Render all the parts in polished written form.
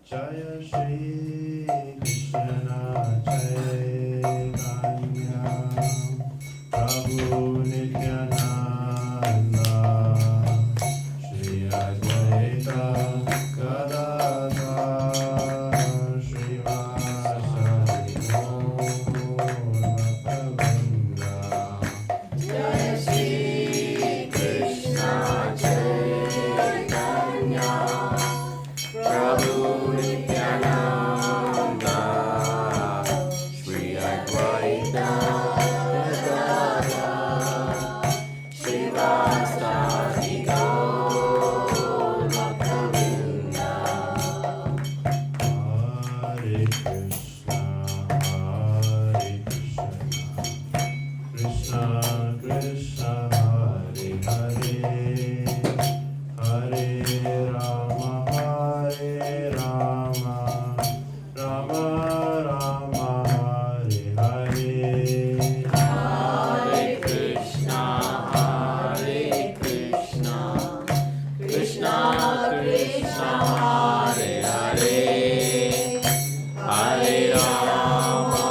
Jaya Shri Krishna Chaitanya Prabhu Nityananda Shri Advaita Gadadhar Srivasadi Gaura Jaya Shri Krishna Chaitanya Prabhu Nityananda Shri Advaita Gadadhar Srivasadi Gaura Bhaktavinda. Hare Krishna, Hare Krishna, Krishna Krishna, Hare Hare, Hare Rama, Hare Rama, Rama Rama, Hare Hare. Hare Krishna, Krishna Krishna, Hare Hare, Hare Rama,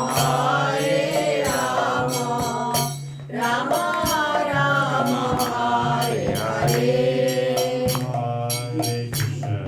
Rama Rama, Hare Hare. Hare Krishna,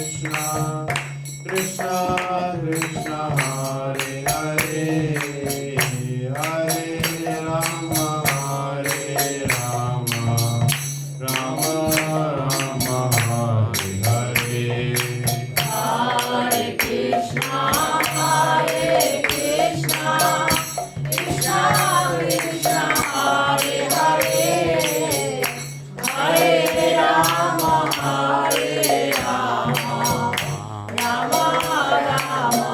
Krishna Krishna Hare Hare Hare Rama Rama Rama Hare Hare. Hare Krishna, Krishna Krishna, Hare Hare, Hare Rama, Rama Rama,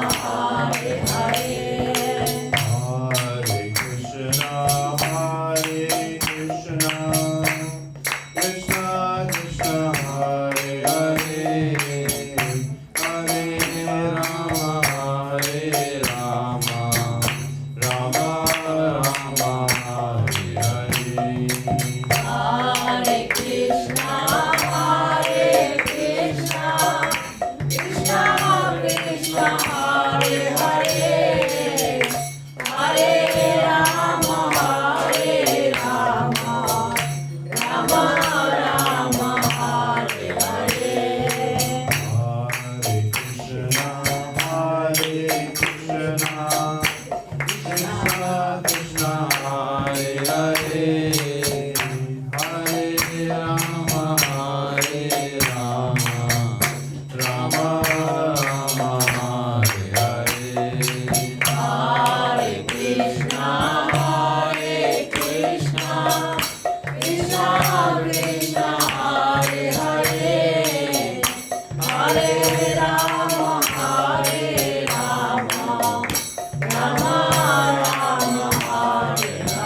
Hare Hare. Hare Krishna, Krishna Krishna, Hare Hare, Hare Rama, Rama Rama, Hare Hare. Hare Krishna, Krishna Krishna Krishna, Hare Hare, Hare Rama, Rama Rama, Hare Hare.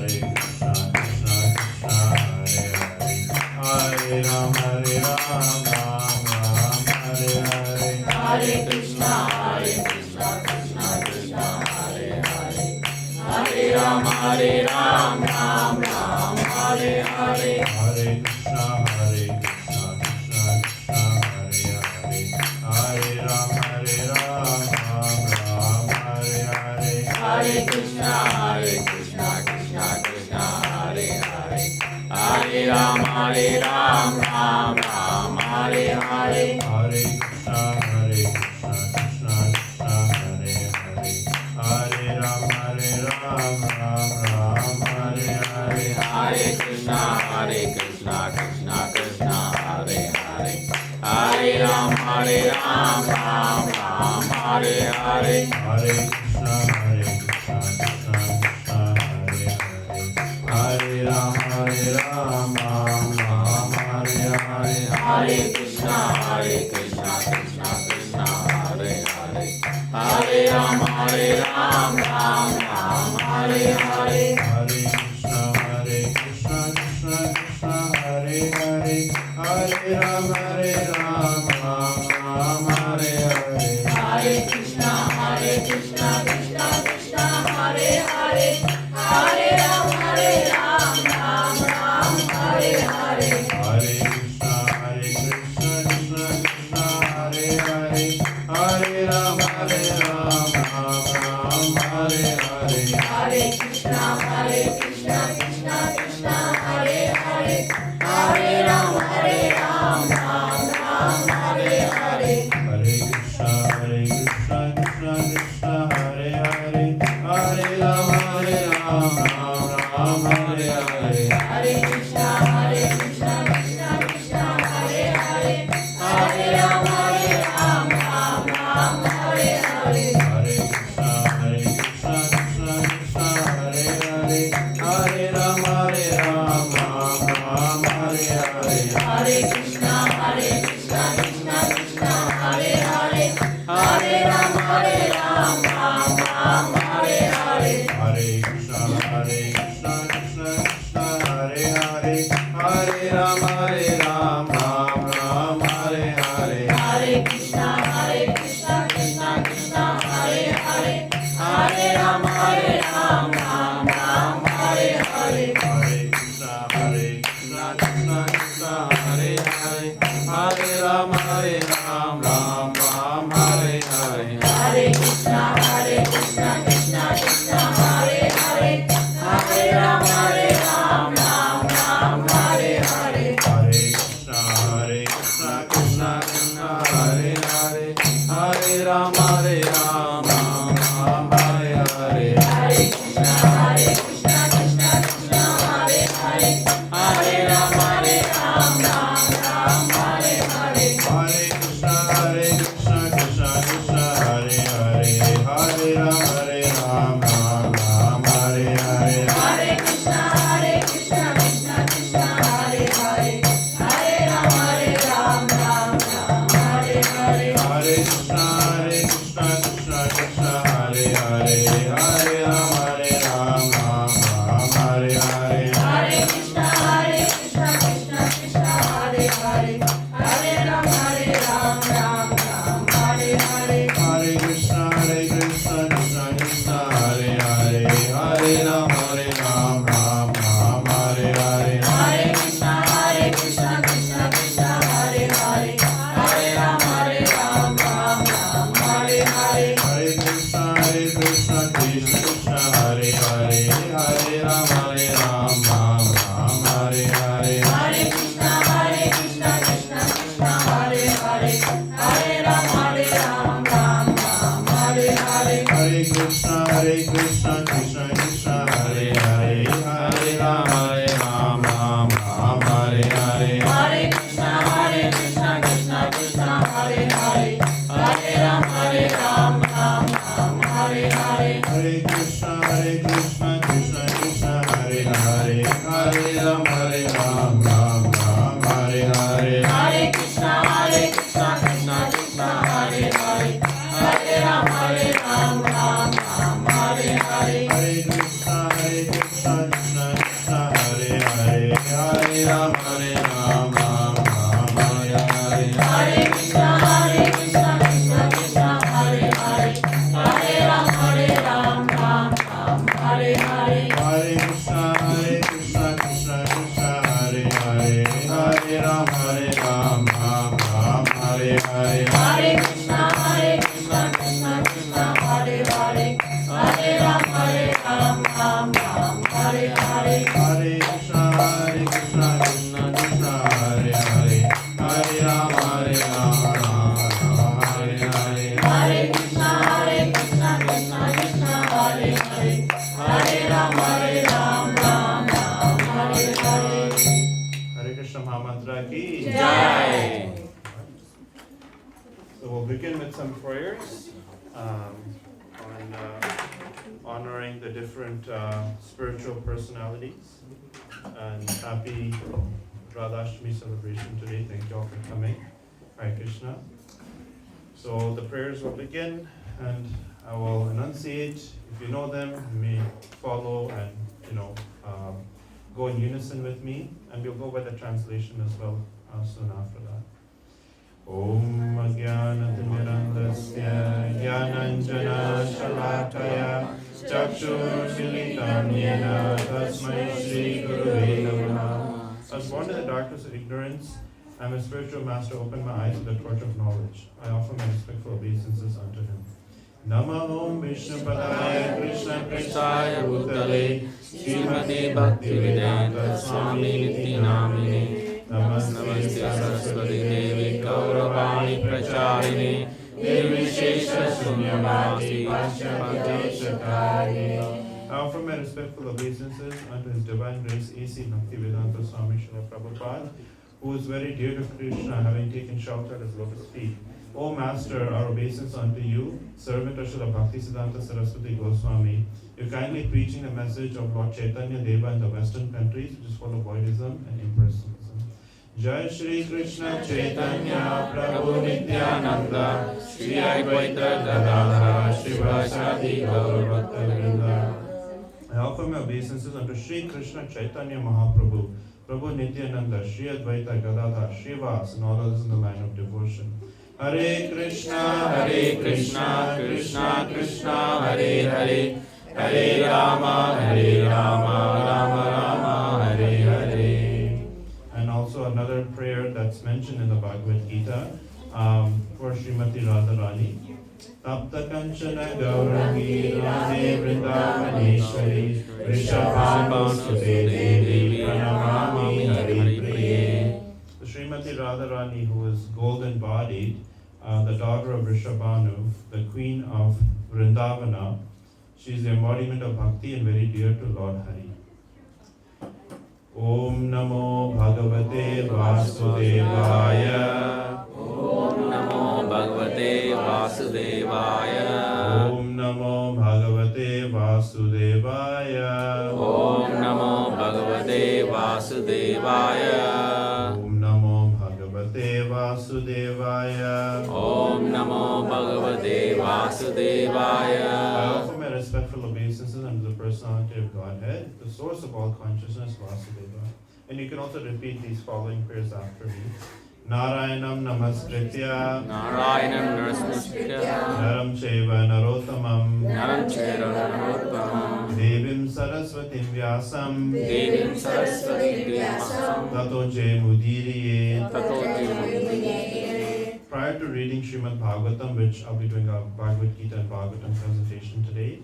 Hare Krishna, Krishna Krishna, Hare Hare, Hare Rama, Rama Rama, Hare Hare. Hare Krishna, Krishna Krishna Krishna, Hare Hare, Hare Rama, Rama Rama, Hare Hare. Hare Krishna, Krishna Krishna, Hare Hare, Hare Rama, Hare Hare. Hare Krishna, Krishna Krishna, Hare Hare, Hare Rama, Hare Hare. Hare Krishna, Krishna Krishna, Hare Hare, Hare Rama, Hare Hare. Hare Krishna, Krishna Krishna, Hare Hare, Hare Rama, Hare Hare. Hare Krishna, Krishna Krishna, Hare Hare, Hare Rama, Hare Hare. Hare Krishna, Krishna Krishna, Hare Hare, Hare Rama, Hare Hare. Hare Krishna, Krishna Krishna, Hare Hare, Hare Rama, Hare Hare. Hare Krishna, Krishna Krishna, Hare Hare, Hare Rama, Hare Hare. Hare Krishna, Krishna Krishna, Hare Hare, Hare Rama, Hare Hare. Hare Krishna, Krishna Krishna, Hare Hare, Hare Rama, Hare Hare. Hare Krishna, Krishna Krishna, Hare Hare, Hare Rama, Hare Hare. Hare Krishna, Krishna Krishna, Hare Hare, Hare Rama, Hare Hare. Hare Krishna, Krishna Krishna, Hare Hare, Hare Rama, Hare Hare. Hare Krishna, Krishna Krishna, Hare Hare, Hare Rama, Hare Hare. Hare Krishna, Krishna Krishna, Hare Hare, Hare Rama, Hare Hare. Hare Krishna, Krishna Krishna, Hare Hare, Hare Rama, Hare Hare. Hare Krishna, Krishna Krishna, Hare Hare, Hare Rama, Hare Hare. Hare Krishna, Krishna Krishna, Hare Hare, Hare Rama, Hare Hare. Hare Krishna, Krishna Krishna, Hare Hare, Hare Rama, Hare Hare. Hare Krishna, Krishna Krishna, Hare Hare, Hare Rama, Hare Hare. Hare Krishna, Hare, Hare Ram, Ram Ram, Hare Hare. Hare Krishna, Krishna Krishna, Hare Hare, Hare Ram, Ram Hare Hare. Hare Krishna, Krishna Krishna, Hare Hare, Hare Ram, Ram Hare Hare. Hare Krishna, Krishna Krishna, Hare Hare, Hare Ram, Ram Hare Hare. Hare Krishna, Krishna Krishna, Hare Hare, Hare Ram, Ram Hare Hare. Hare Krishna, Krishna Krishna, Hare Hare, Hare Ram, Ram Hare Hare. Hare Krishna, Krishna Krishna, Hare Hare, Hare Ram, Ram Hare Hare. Hare Krishna, Krishna Krishna, Hare Hare, Hare Ram, Ram Hare Hare. Hare Krishna, Krishna Krishna, Hare Hare, Hare Ram, Ram Hare Hare. Hare Krishna, Krishna Krishna, Hare Hare, Hare Ram, Ram Hare Hare. Hare Krishna, Krishna Krishna, Hare Hare, Hare Ram, Ram Hare Hare. Hare Krishna, Krishna Krishna, Hare Hare, Hare Ram, Ram Hare Hare. Hare Krishna, Krishna Krishna, Hare Hare, Hare Ram, Ram Hare Hare. Hare Krishna, Krishna Krishna, Hare Hare, Hare Ram, Ram Hare Hare. Hare Krishna, Krishna Krishna, Hare Hare, Hare Ram, Ram Hare Hare. Hare Krishna Mahamantra ki Jai. So we'll begin with some prayers on honoring the different spiritual personalities, and happy Radhastami celebration today. Thank you all for coming. Hare Krishna. So the prayers will begin, and I will enunciate. If you know them, you may follow and go in unison with me, and we'll go by the translation as well soon after that. Om Ajnanatirmirandasya Jnananjana Shalakaya Chakshurmilitam Yena Tasmai Shri Gurave Namaha. I was born in the darkness of ignorance. I am a spiritual master. Open my eyes with the torch of knowledge. I offer my respectful obeisances unto him. Nama Om Vishnu Padaya Krishna Prishaya Bhutale Srimati Bhaktivedanta Swami Niti Namine Namaste Saraswati Devi Gauravani Pracharini Nirvishesha Shunyavati Paschapateshakari. I offer my respectful obeisances unto His Divine Grace A.C. Bhaktivedanta Swami Srila Prabhupada, who is very dear to Krishna, having taken shelter at His lotus feet. O Master, our obeisance unto you, servant of Srila Bhaktisiddhanta Saraswati Goswami. You're kindly preaching the message of Lord Chaitanya Deva in the Western countries, which is full of voidism and impersonalism. Jai Shri Krishna Chaitanya Prabhu Nityananda Shri Advaita Gadadhara Shivasadi Gaurabhaktavrinda. I offer my obeisances unto Shri Krishna Chaitanya Mahaprabhu, Prabhu Nityananda, Shri Advaita Gadadhara, Shivas, and all others in the line of devotion. Hare Krishna, Krishna Krishna, Hare Hare, Hare Rama, Rama Rama, Hare Hare. And also another prayer that's mentioned in the Bhagavad Gita for Srimati Radharani. Tapta Kanchana Gaurangi Radhe Vrindavaneshwari Rishabhanusute Devi Pranamami Hari Priye. Srimati Radharani, who is golden bodied, the daughter of Rishabhanu, the queen of Vrindavana, she is the embodiment of bhakti and very dear to Lord Hari. Om Namo Bhagavate Vasudevaya. Om Namo Bhagavate Vasudevaya. Om Namo Bhagavate Vasudevaya. Om Namo Bhagavate Vasudevaya. Om Namo Bhagavate Vasudevaya. Om Namo Bhagavate Vasudevaya. I offer my respectful obeisances unto the personality of Godhead, the source of all consciousness, Vasudeva. And you can also repeat these following prayers after me. Narayanam Namaskritya Narayanam Narasmishya Naram Chaiva Narottamam Naram Chairanarottamam Devim Saraswatim Vyasam Devim Saraswati Vyasam Tato Jayamudiriye. Tato Prior to reading Srimad Bhagavatam, which I'll be doing a Bhagavad Gita and Bhagavatam presentation today,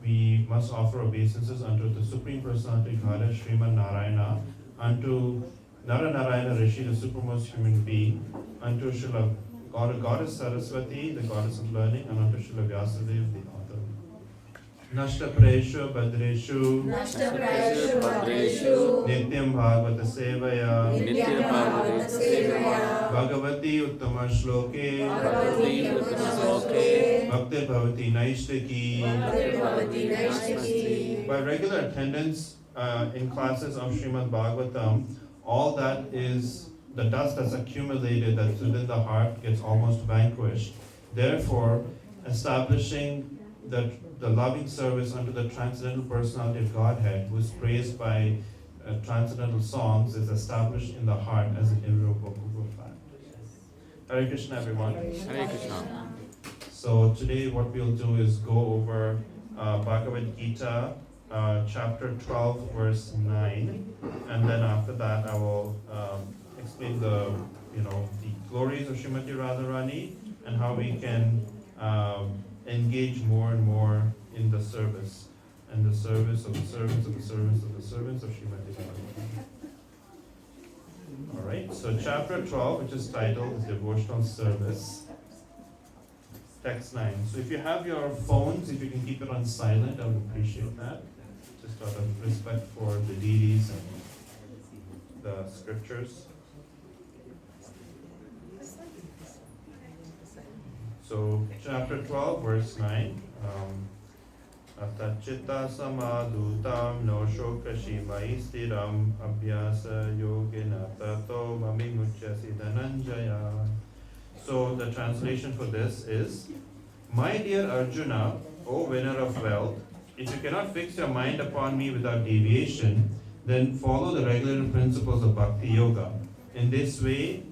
we must offer obeisances unto the Supreme Personality Godhead, Srimad Narayana, unto Naranarayana Rishi, the supremmost human being, unto Srila Goddess Saraswati, the goddess of learning, and unto Srila Vyasadeva, the author. Nashta Preshu Bhadreshu Nashtaprayashu Bhadreshu Nityam Bhagavata Sevaya Nitya Bhagavata Sevaya Bhagavati Uttama Shloke Bhagavati Uttama Bhakti Bhavati Naishtaki. Bhagavati Naishtaki. By regular attendance in classes of Srimad Bhagavatam, all that is the dust that's accumulated that's within the heart gets almost vanquished. Therefore, establishing the loving service unto the transcendental personality of Godhead, who is praised by transcendental songs, is established in the heart as an irrevocable fact. Hare Krishna, everyone. Hare Krishna. So today what we'll do is go over Bhagavad Gita, chapter 12, verse 9, and then after that I will explain the glories of Srimati Radharani and how we can engage more and more in the service and the service of the servants of the servants of the servants of Srimati Radharani. All right. So chapter 12, which is titled Devotional Service. Text 9. So if you have your phones, if you can keep it on silent, I would appreciate that. Just out of respect for the deities and the scriptures. So chapter 12, verse 9. Atachitta samadutam no shokashimai stiram abhyasa yogena tato mamimuchyasi dhananjaya. So the translation for this is, my dear Arjuna, O winner of wealth, if you cannot fix your mind upon me without deviation, then follow the regular principles of Bhakti Yoga. In this way,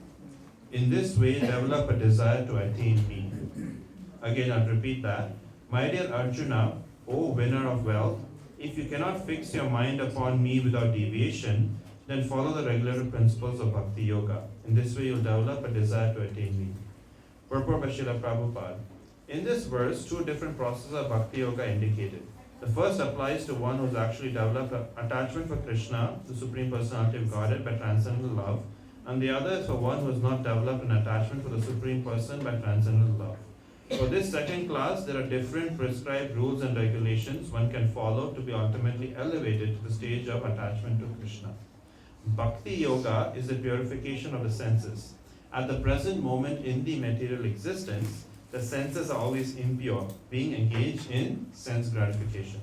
develop a desire to attain me. Again, I'll repeat that. My dear Arjuna, O winner of wealth, if you cannot fix your mind upon me without deviation, then follow the regular principles of Bhakti Yoga. In this way, you'll develop a desire to attain me. Purport by Srila Prabhupada. In this verse, two different processes of Bhakti Yoga indicated. The first applies to one who's actually developed an attachment for Krishna, the Supreme Personality of Godhead, by transcendental love, and the other is for one who has not developed an attachment for the Supreme Person by transcendental love. For this second class, there are different prescribed rules and regulations one can follow to be ultimately elevated to the stage of attachment to Krishna. Bhakti Yoga is the purification of the senses. At the present moment in the material existence, the senses are always impure, being engaged in sense gratification.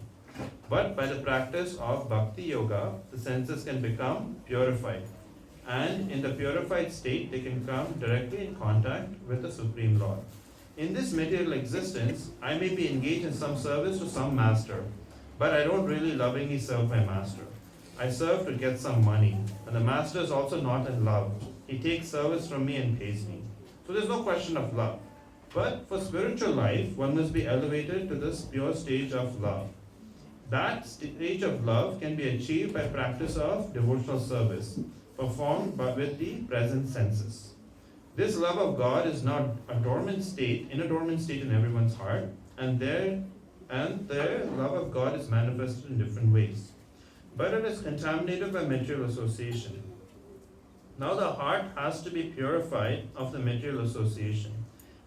But by the practice of Bhakti Yoga, the senses can become purified. And in the purified state, they can come directly in contact with the Supreme Lord. In this material existence, I may be engaged in some service to some master, but I don't really lovingly serve my master. I serve to get some money, and the master is also not in love. He takes service from me and pays me. So there's no question of love. But for spiritual life, one must be elevated to this pure stage of love. That stage of love can be achieved by practice of devotional service, performed with the present senses. This love of God is not a dormant state in everyone's heart, and their love of God is manifested in different ways. But it is contaminated by material association. Now the heart has to be purified of the material association,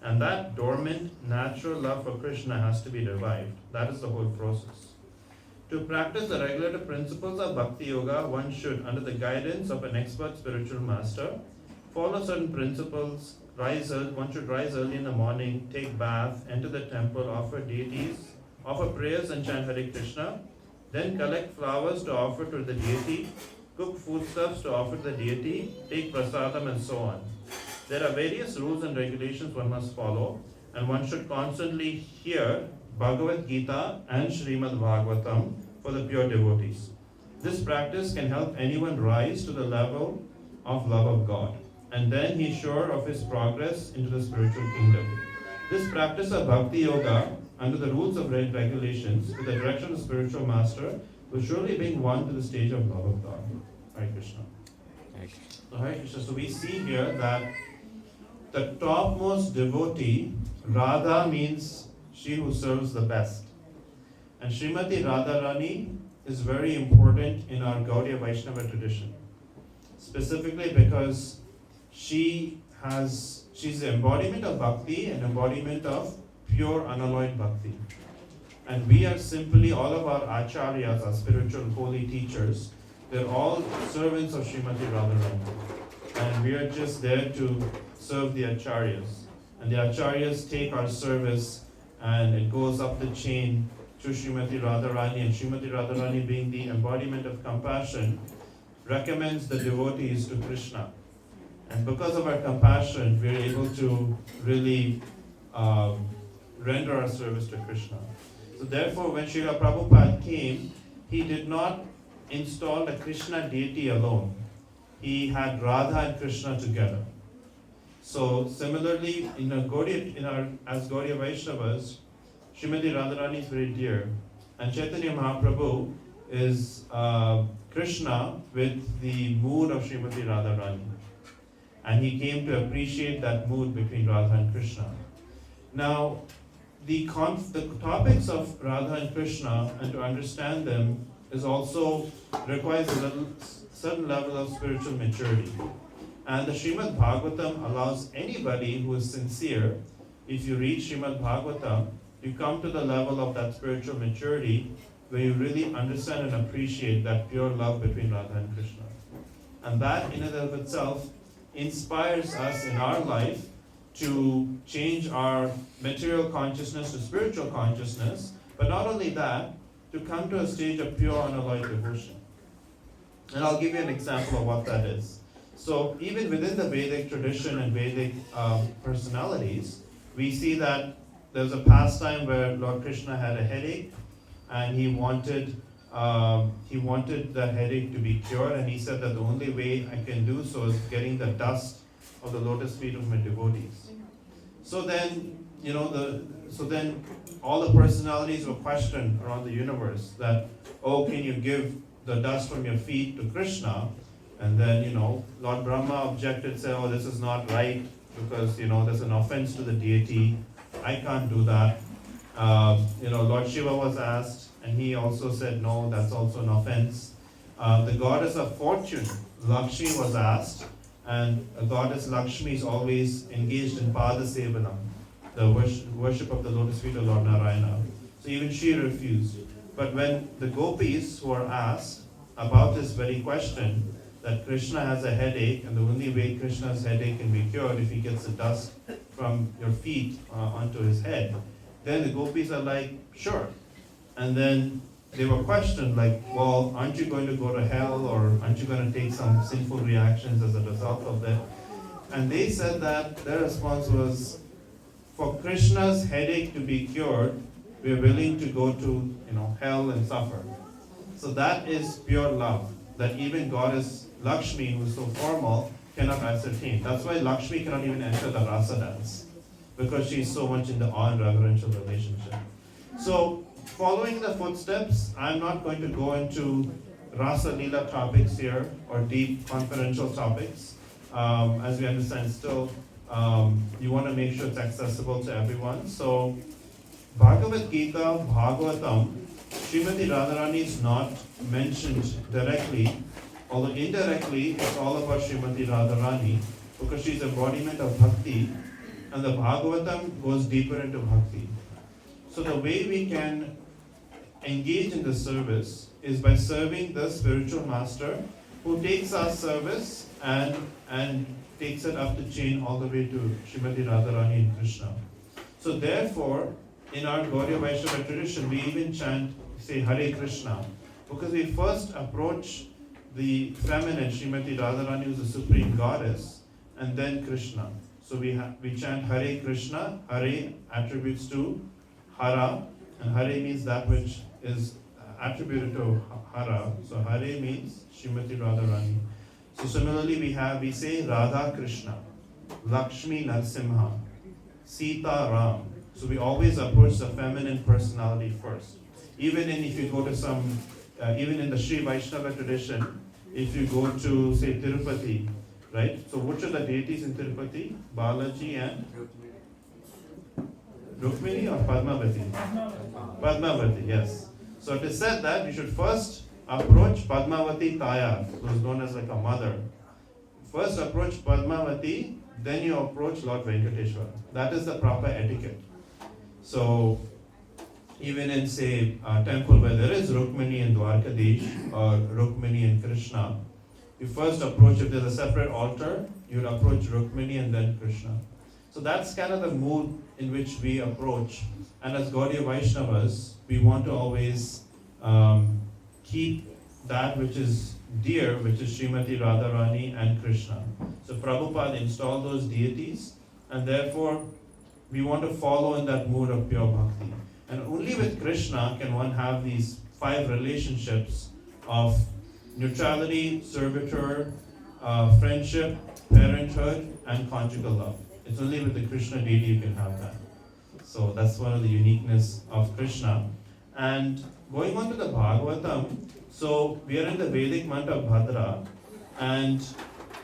and that dormant, natural love for Krishna has to be revived. That is the whole process. To practice the regulative principles of Bhakti Yoga, one should, under the guidance of an expert spiritual master, follow certain principles. One should rise early in the morning, take bath, enter the temple, offer prayers and chant Hare Krishna, then collect flowers to offer to the deity, cook foodstuffs to offer to the deity, take prasadam and so on. There are various rules and regulations one must follow, and one should constantly hear Bhagavad Gita and Srimad Bhagavatam for the pure devotees. This practice can help anyone rise to the level of love of God. and then he's sure of his progress into the spiritual kingdom. This practice of Bhakti Yoga, under the rules of regulations, with the direction of the spiritual master, will surely bring one to the stage of love of God. Hare Krishna. So Hare Krishna. So we see here that the topmost devotee, Radha, means she who serves the best. And Srimati Radharani is very important in our Gaudiya Vaishnava tradition. Specifically because she's the embodiment of bhakti, an embodiment of pure unalloyed bhakti. And we are simply, all of our acharyas, our spiritual holy teachers, they're all servants of Srimati Radharani. And we are just there to serve the acharyas. And the acharyas take our service and it goes up the chain to Srimati Radharani. And Srimati Radharani, being the embodiment of compassion, recommends the devotees to Krishna. And because of our compassion, we are able to really render our service to Krishna. So therefore, when Srila Prabhupada came, he did not install a Krishna deity alone. He had Radha and Krishna together. So similarly, as Gaudiya Vaishnavas, Srimati Radharani is very dear. And Chaitanya Mahaprabhu is Krishna with the mood of Srimati Radharani. And he came to appreciate that mood between Radha and Krishna. Now, the topics of Radha and Krishna, and to understand them, is also requires a certain level of spiritual maturity. And the Srimad Bhagavatam allows anybody who is sincere, if you read Srimad Bhagavatam, you come to the level of that spiritual maturity where you really understand and appreciate that pure love between Radha and Krishna. And that in and of itself inspires us in our life to change our material consciousness to spiritual consciousness, but not only that, to come to a stage of pure unalloyed devotion. And I'll give you an example of what that is. So even within the Vedic tradition and Vedic personalities, we see that there's a pastime where Lord Krishna had a headache, and he wanted the headache to be cured, and he said that the only way I can do so is getting the dust of the lotus feet of my devotees. So then, all the personalities were questioned around the universe that, oh, can you give the dust from your feet to Krishna? And then, Lord Brahma objected, said, oh, this is not right because, there's an offense to the deity. I can't do that. Lord Shiva was asked, and he also said, no, that's also an offense. The goddess of fortune, Lakshmi, was asked, and goddess Lakshmi is always engaged in Pada Sevanam, the worship of the lotus feet of Lord Narayana. So even she refused. But when the gopis were asked about this very question, that Krishna has a headache, and the only way Krishna's headache can be cured if he gets the dust from your feet onto his head, then the gopis are like, sure. And then they were questioned like, well, aren't you going to go to hell, or aren't you going to take some sinful reactions as a result of that? And they said that their response was, for Krishna's headache to be cured, we are willing to go to hell and suffer. So that is pure love, that even goddess Lakshmi, who is so formal, cannot ascertain. That's why Lakshmi cannot even enter the rasa dance, because she is so much in the awe and reverential relationship. So, following the footsteps, I'm not going to go into rasa lila topics here, or deep conferential topics. As we understand, still, you want to make sure it's accessible to everyone. So, Bhagavad Gita, Bhagavatam, Srimati Radharani is not mentioned directly, although indirectly it's all about Srimati Radharani, because she's embodiment of bhakti, and the Bhagavatam goes deeper into bhakti. So the way we can engage in the service is by serving the spiritual master, who takes our service and takes it up the chain all the way to Srimati Radharani and Krishna. So therefore, in our Gaudiya Vaishnava tradition, we even say Hare Krishna, because we first approach the feminine Srimati Radharani, who is the supreme goddess, and then Krishna. So we chant Hare Krishna. Hare attributes to Hara, and Hare means that which is attributed to Hara. So Hare means Srimati Radharani. So similarly, we say Radha Krishna, Lakshmi Narsimha, Sita Ram. So we always approach the feminine personality first. Even if you go to even in the Sri Vaishnava tradition, if you go to say Tirupati, right? So which are the deities in Tirupati? Balaji and Rukmini or Padmavati? Padmavati, yes. So it is said that you should first approach Padmavati Taya, who is known as like a mother. First approach Padmavati, then you approach Lord Venkateshwara. That is the proper etiquette. So even in say a temple where there is Rukmini and Dwarkadish or Rukmini and Krishna, you first approach, if there's a separate altar, you would approach Rukmini and then Krishna. So that's kind of the mood in which we approach. And as Gaudiya Vaishnavas, we want to always keep that which is dear, which is Srimati Radharani and Krishna. So Prabhupada installed those deities, and therefore we want to follow in that mood of pure bhakti. And only with Krishna can one have these 5 relationships of neutrality, servitor, friendship, parenthood, and conjugal love. It's only with the Krishna deity you can have that. So that's one of the uniqueness of Krishna. And going on to the Bhagavatam, so we are in the Vedic month of Bhadra, and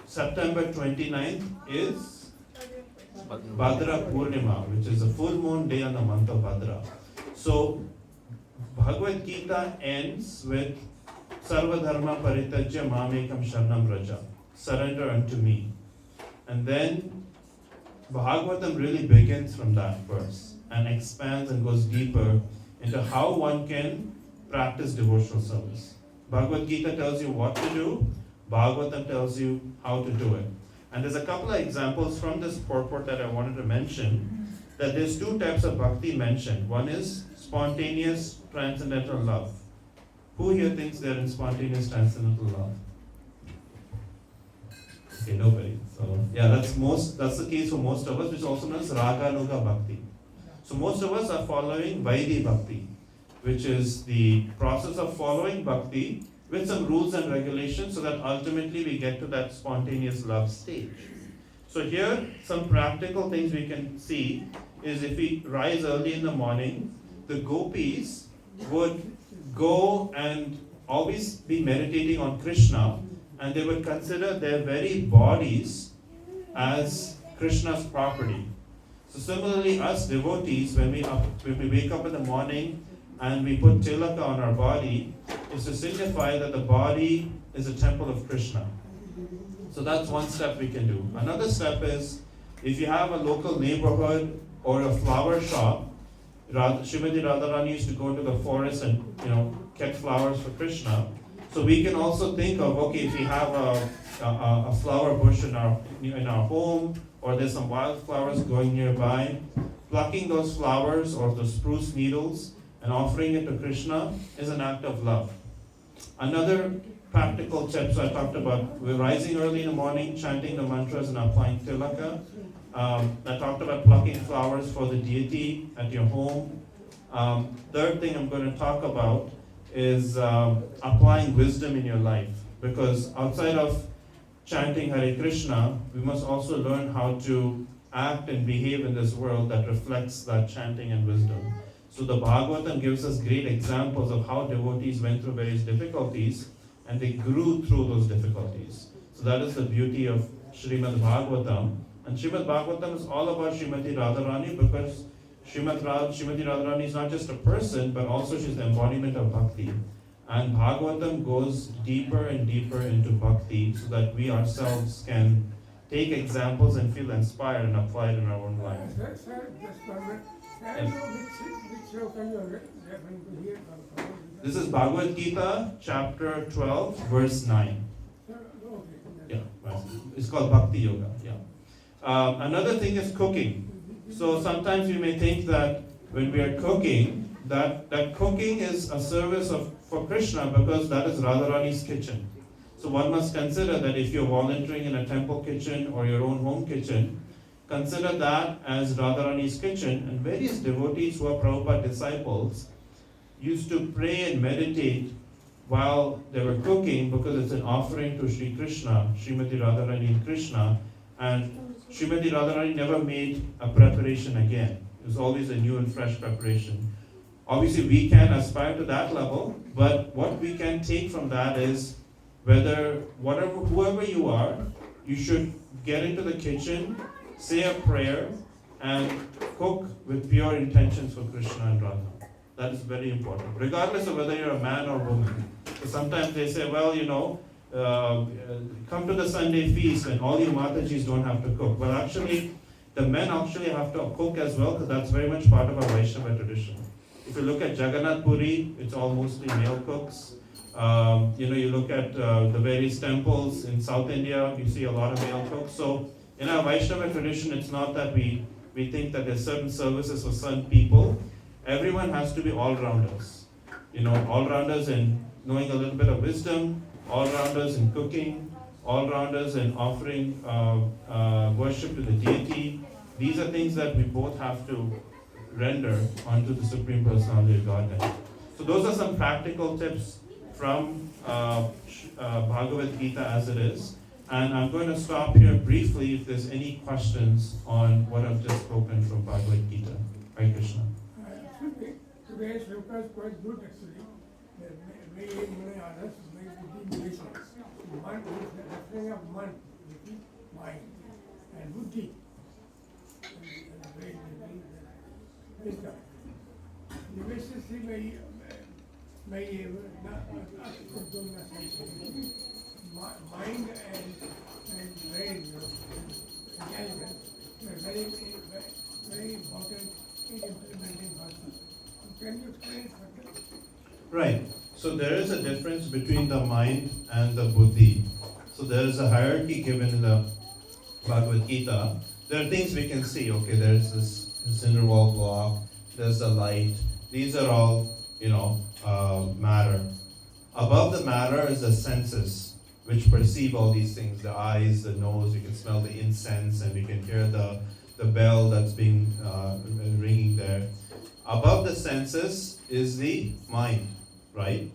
September 29th is Bhadra Purnima, which is a full moon day on the month of Bhadra. So Bhagavad Gita ends with Sarva Dharma Paritajya Mamekam Sharanam Raja, surrender unto me. And then Bhagavatam really begins from that verse and expands and goes deeper into how one can practice devotional service. Bhagavad Gita tells you what to do, Bhagavatam tells you how to do it. And there's a couple of examples from this purport that I wanted to mention, that there's 2 types of bhakti mentioned. One is spontaneous transcendental love. Who here thinks they're in spontaneous transcendental love? Okay, nobody. So yeah, that's the case for most of us, which is also known as Raganuga Bhakti. So most of us are following Vaidhi Bhakti, which is the process of following Bhakti with some rules and regulations so that ultimately we get to that spontaneous love stage. So here, some practical things we can see is if we rise early in the morning, the gopis would go and always be meditating on Krishna, and they would consider their very bodies as Krishna's property. So similarly, us devotees, when we wake up in the morning and we put tilaka on our body, is to signify that the body is a temple of Krishna. So that's one step we can do. Another step is, if you have a local neighborhood or a flower shop, Srimati Radharani used to go to the forest and catch flowers for Krishna. So we can also think of, okay, if we have a flower bush in our home, or there's some wildflowers growing nearby, plucking those flowers or the spruce needles and offering it to Krishna is an act of love. Another practical tips I talked about, we're rising early in the morning, chanting the mantras and applying tilaka. I talked about plucking flowers for the deity at your home. Third thing I'm going to talk about is applying wisdom in your life, because outside of chanting Hare Krishna, we must also learn how to act and behave in this world that reflects that chanting and wisdom. So the Bhagavatam gives us great examples of how devotees went through various difficulties and they grew through those difficulties. So that is the beauty of Srimad Bhagavatam. And Srimad Bhagavatam is all about Srimati Radharani, because Srimati Radharani is not just a person, but also she's the embodiment of bhakti. And Bhagavatam goes deeper and deeper into bhakti so that we ourselves can take examples and feel inspired and apply it in our own life. This is Bhagavad Gita, chapter 12, verse 9. Yeah, it's called Bhakti Yoga. Yeah. Another thing is cooking. So sometimes we may think that when we are cooking, that cooking is a service for Krishna, because that is Radharani's kitchen. So one must consider that if you're volunteering in a temple kitchen or your own home kitchen, consider that as Radharani's kitchen. And various devotees who are Prabhupada disciples used to pray and meditate while they were cooking, because it's an offering to Sri Krishna, Srimati Radharani and Krishna, and Srimati Radharani never made a preparation again. It was always a new and fresh preparation. Obviously, we can aspire to that level, but what we can take from that is whoever you are, you should get into the kitchen, say a prayer, and cook with pure intentions for Krishna and Radha. That is very important, regardless of whether you're a man or woman. So sometimes they say, well, come to the Sunday feast and all you Matajis don't have to cook. Well, actually, the men actually have to cook as well, because that's very much part of our Vaishnava tradition. If you look at Jagannath Puri, it's all mostly male cooks. You look at the various temples in South India, you see a lot of male cooks. So in our Vaishnava tradition, it's not that we think that there's certain services for certain people. Everyone has to be all-rounders. All-rounders in knowing a little bit of wisdom, all-rounders in cooking, all-rounders in offering worship to the deity. These are things that we both have to render onto the Supreme Personality of Godhead. So those are some practical tips from Bhagavad Gita as it is. And I'm going to stop here briefly if there's any questions on what I've just spoken from Bhagavad Gita. Hare Krishna. Today's sloka is quite good actually. Many others make buddhi relations. One is the referring of man, which is mind, and buddhi, and wisdom. The relationship may mind and brain, intelligence, are very important in implementing Bhagavad. Can you explain it further? Right. So there is a difference between the mind and the buddhi. So there is a hierarchy given in the Bhagavad Gita. There are things we can see. Okay, there's this cinder wall block. There's the light. These are all, matter. Above the matter is the senses, which perceive all these things. The eyes, the nose. You can smell the incense, and we can hear the bell that's being ringing there. Above the senses is the mind, right?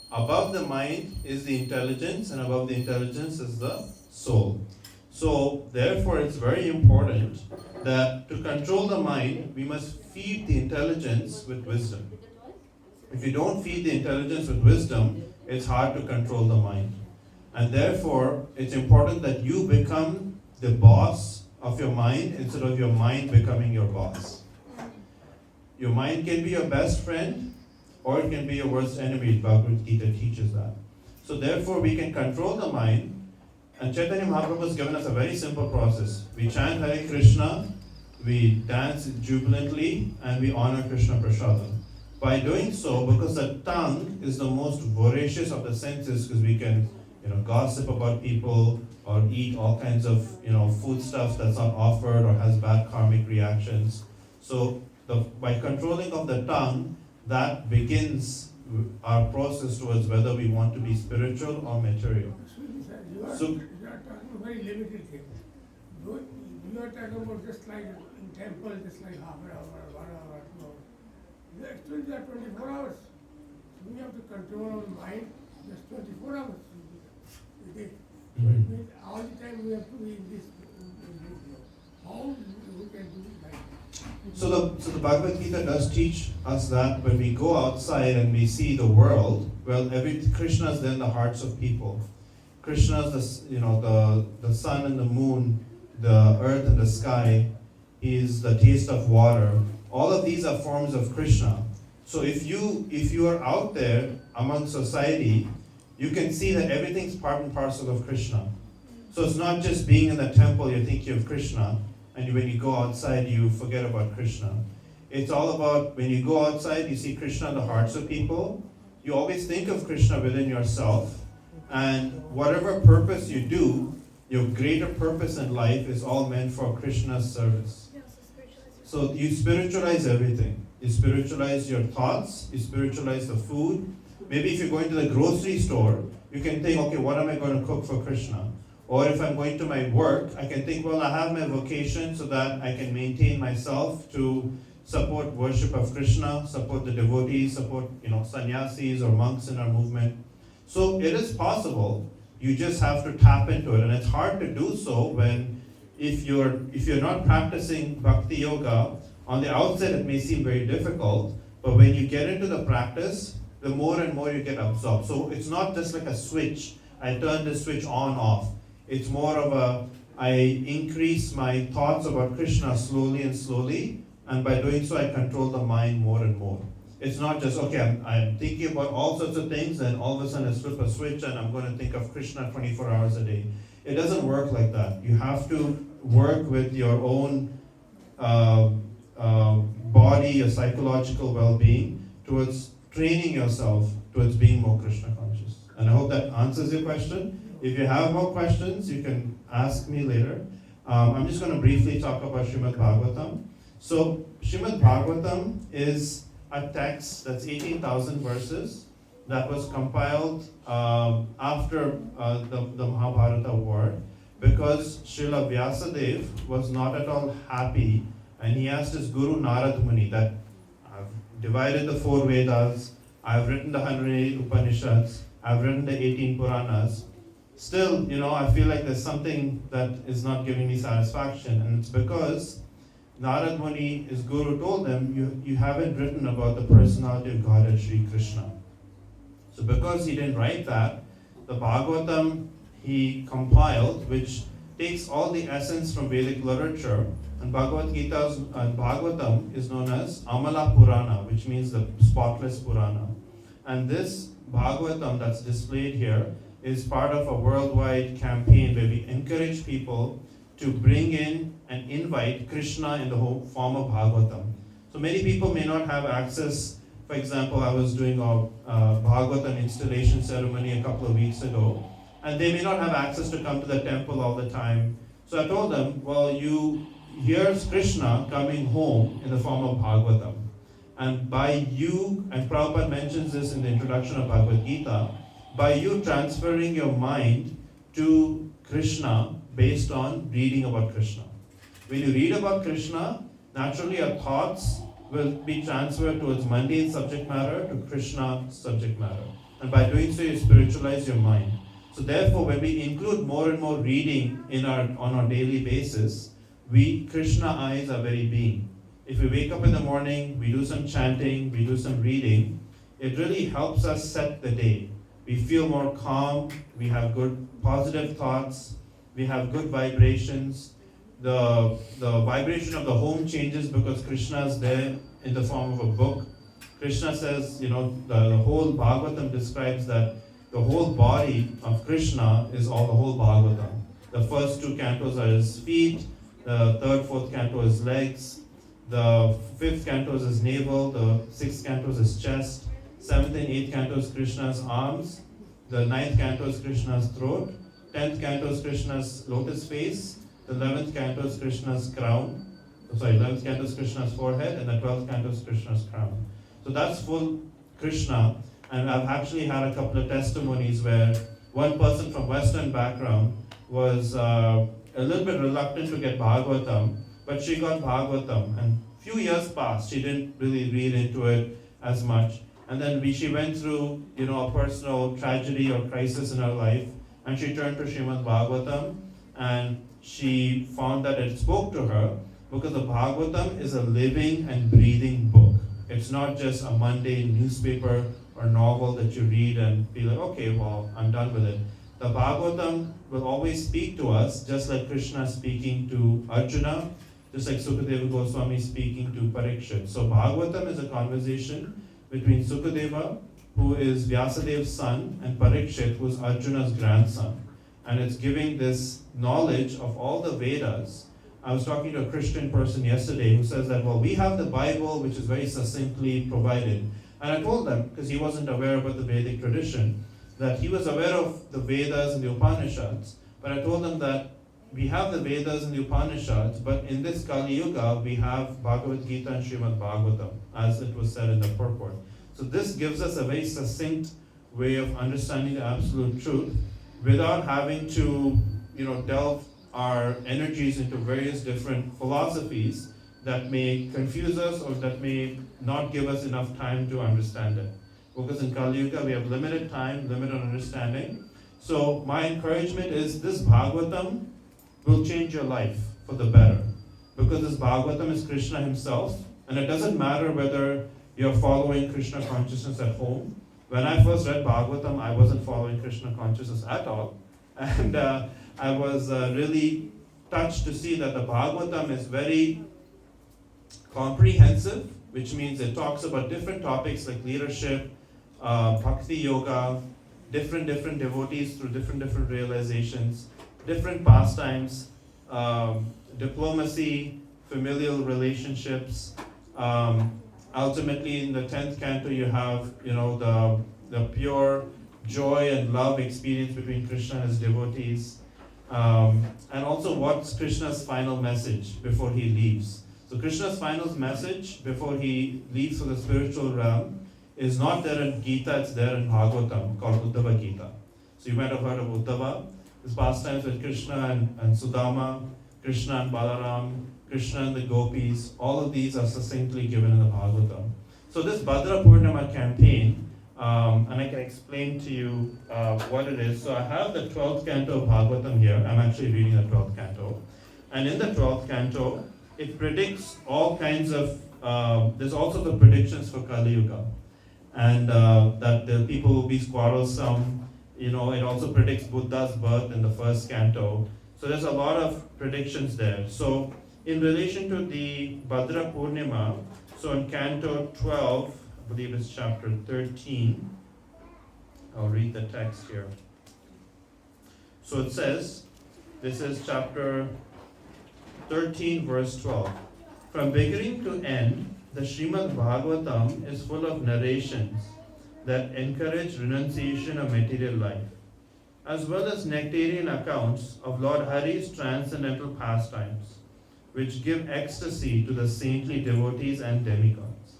Above the mind is the intelligence, and above the intelligence is the soul. So, therefore, it's very important that to control the mind, we must feed the intelligence with wisdom. If you don't feed the intelligence with wisdom, it's hard to control the mind. And therefore, it's important that you become the boss of your mind instead of your mind becoming your boss. Your mind can be your best friend, or it can be your worst enemy. Bhagavad Gita teaches that. So therefore, we can control the mind. And Chaitanya Mahaprabhu has given us a very simple process. We chant Hare Krishna, we dance jubilantly, and we honor Krishna Prasadam. By doing so, because the tongue is the most voracious of the senses, because we can, gossip about people or eat all kinds of, food stuff that's not offered or has bad karmic reactions. So by controlling of the tongue, that begins our process towards whether we want to be spiritual or material. You are talking very limited things. You are talking about just like in temple, just like half an hour, 1 hour, 2 hours. Actually, there are 24 hours. So we have to control our mind just 24 hours. It means all the time we have to be in this. How we can do it like that? So the Bhagavad Gita does teach us that when we go outside and we see the world, well, Krishna is there in the hearts of people. Krishna is the sun and the moon, the earth and the sky. He is the taste of water. All of these are forms of Krishna. So if you are out there among society, you can see that everything's part and parcel of Krishna. So it's not just being in the temple, you're thinking of Krishna, and when you go outside, you forget about Krishna. It's all about when you go outside, you see Krishna in the hearts of people. You always think of Krishna within yourself, and whatever purpose you do, your greater purpose in life is all meant for Krishna's service. So you spiritualize everything. You spiritualize your thoughts, you spiritualize the food. Maybe if you're going to the grocery store, you can think, okay, what am I going to cook for Krishna? Or if I'm going to my work, I can think, well, I have my vocation so that I can maintain myself to support worship of Krishna, support the devotees, support, sannyasis or monks in our movement. So it is possible. You just have to tap into it, and it's hard to do so when if you're not practicing bhakti yoga. On the outset, it may seem very difficult, but when you get into the practice, the more and more you get absorbed. So it's not just like a switch. I turn the switch on off. It's more of I increase my thoughts about Krishna slowly and slowly, and by doing so, I control the mind more and more. It's not just, okay, I'm thinking about all sorts of things, and all of a sudden I flip a switch and I'm going to think of Krishna 24 hours a day. It doesn't work like that. You have to work with your own body, your psychological well-being, towards training yourself towards being more Krishna conscious. And I hope that answers your question. If you have more questions, you can ask me later. I'm just going to briefly talk about Srimad Bhagavatam. So Srimad Bhagavatam is a text that's 18,000 verses that was compiled after the Mahabharata war, because Srila Vyasadeva was not at all happy, and he asked his guru Narad Muni that I've divided the 4 Vedas, I've written the 108 Upanishads, I've written the 18 Puranas. Still, I feel like there's something that is not giving me satisfaction, and it's because Narad Muni, his guru, told him, you haven't written about the personality of Godhead Sri Krishna. So because he didn't write that, the Bhagavatam he compiled, which takes all the essence from Vedic literature, and Bhagavatam is known as Amala Purana, which means the spotless Purana. And this Bhagavatam that's displayed here is part of a worldwide campaign where we encourage people to bring in and invite Krishna in the whole form of Bhagavatam. So many people may not have access. For example, I was doing a Bhagavatam installation ceremony a couple of weeks ago, and they may not have access to come to the temple all the time. So I told them, well, here's Krishna coming home in the form of Bhagavatam. And by you, and Prabhupada mentions this in the introduction of Bhagavad Gita, by you transferring your mind to Krishna based on reading about Krishna. When you read about Krishna, naturally your thoughts will be transferred towards mundane subject matter to Krishna subject matter. And by doing so, you spiritualize your mind. So therefore, when we include more and more reading on our daily basis, Krishna eyes our very being. If we wake up in the morning, we do some chanting, we do some reading, it really helps us set the day. We feel more calm, we have good positive thoughts, we have good vibrations. The vibration of the home changes because Krishna is there in the form of a book. Krishna says, the whole Bhagavatam describes that the whole body of Krishna is the whole Bhagavatam. The first 2 cantos are his feet, the 3rd, 4th canto is legs, the 5th canto is his navel, the 6th canto is his chest, 7th and 8th canto is Krishna's arms, the 9th canto is Krishna's throat, 10th canto is Krishna's lotus face, the 11th canto is Krishna's crown, 11th canto is Krishna's forehead, and the 12th canto is Krishna's crown. So that's full Krishna, and I've actually had a couple of testimonies where one person from Western background was a little bit reluctant to get Bhagavatam, but she got Bhagavatam, and few years passed, she didn't really read into it as much, and then she went through a personal tragedy or crisis in her life, and she turned to Srimad Bhagavatam, and she found that it spoke to her, because the Bhagavatam is a living and breathing book. It's not just a mundane newspaper or novel that you read and be like, okay, well, I'm done with it. The Bhagavatam will always speak to us, just like Krishna speaking to Arjuna, just like Sukadeva Goswami speaking to Parikshit. So Bhagavatam is a conversation between Sukadeva, who is Vyasadev's son, and Parikshit, who is Arjuna's grandson. And it's giving this knowledge of all the Vedas. I was talking to a Christian person yesterday who says that, well, we have the Bible, which is very succinctly provided. And I told them, because he wasn't aware about the Vedic tradition, that he was aware of the Vedas and the Upanishads, but I told him that we have the Vedas and the Upanishads, but in this Kali Yuga, we have Bhagavad Gita and Srimad Bhagavatam, as it was said in the purport. So this gives us a very succinct way of understanding the absolute truth without having to, delve our energies into various different philosophies that may confuse us or that may not give us enough time to understand it. because in Kali Yuga we have limited time, limited understanding. So my encouragement is this Bhagavatam will change your life for the better. Because this Bhagavatam is Krishna himself, and it doesn't matter whether you're following Krishna consciousness at home. When I first read Bhagavatam, I wasn't following Krishna consciousness at all. And I was really touched to see that the Bhagavatam is very comprehensive, which means it talks about different topics like leadership, bhakti yoga, different devotees through different realizations, different pastimes, diplomacy, familial relationships. Ultimately, in the 10th canto, you have the pure joy and love experience between Krishna and his devotees, and also what's Krishna's final message before he leaves. So Krishna's final message before he leaves for the spiritual realm is not there in Gita, it's there in Bhagavatam, called Uddhava Gita. So you might have heard of Uddhava. His pastimes with Krishna and Sudama, Krishna and Balaram, Krishna and the gopis, all of these are succinctly given in the Bhagavatam. So this Bhadra Purnima campaign, and I can explain to you what it is. So I have the 12th canto of Bhagavatam here. I'm actually reading the 12th canto. And in the 12th canto, it predicts all kinds of, there's also the predictions for Kali Yuga. And that the people will be quarrelsome. It also predicts Buddha's birth in the 1st canto. So there's a lot of predictions there. So in relation to the Bhadra Purnima, so in canto 12, I believe it's chapter 13, I'll read the text here. So it says, this is chapter 13, verse 12. From beginning to end, the Srimad Bhagavatam is full of narrations that encourage renunciation of material life, as well as nectarian accounts of Lord Hari's transcendental pastimes, which give ecstasy to the saintly devotees and demigods.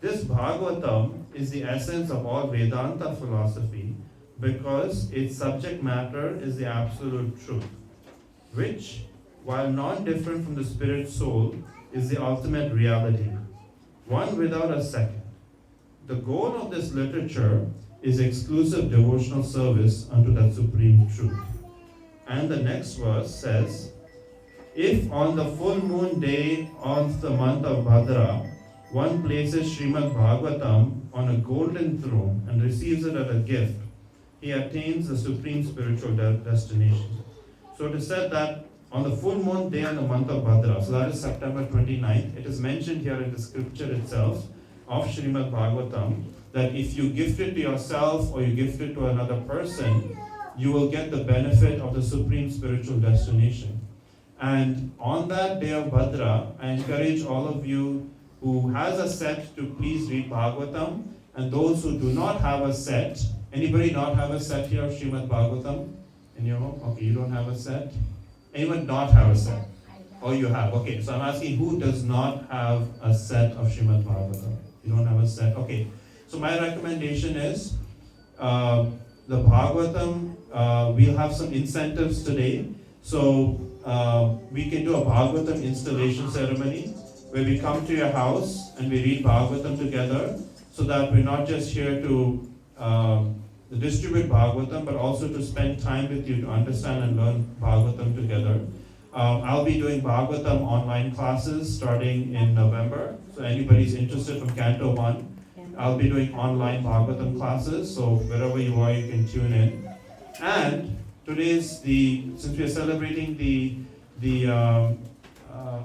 This Bhagavatam is the essence of all Vedanta philosophy because its subject matter is the absolute truth, which, while non-different from the spirit soul, is the ultimate reality, one without a second. The goal of this literature is exclusive devotional service unto that supreme truth. And the next verse says, if on the full moon day of the month of Bhadra, one places Srimad Bhagavatam on a golden throne and receives it as a gift, he attains the supreme spiritual destination. So it is said that on the full moon day in the month of Bhadra, so that is September 29th, it is mentioned here in the scripture itself of Srimad Bhagavatam that if you gift it to yourself or you gift it to another person, you will get the benefit of the supreme spiritual destination. And on that day of Bhadra, I encourage all of you who has a set to please read Bhagavatam, and those who do not have a set. Anybody not have a set here of Srimad Bhagavatam in your home? Okay, you don't have a set. Anyone not have a set? Oh, you have. Okay, so I'm asking who does not have a set of Srimad Bhagavatam? You don't have a set. Okay, so my recommendation is the Bhagavatam. We'll have some incentives today. So we can do a Bhagavatam installation ceremony where we come to your house and we read Bhagavatam together, so that we're not just here to distribute Bhagavatam, but also to spend time with you to understand and learn Bhagavatam together. I'll be doing Bhagavatam online classes starting in November. So anybody's interested from Canto 1, I'll be doing online Bhagavatam classes. So wherever you are, you can tune in. And since we are celebrating the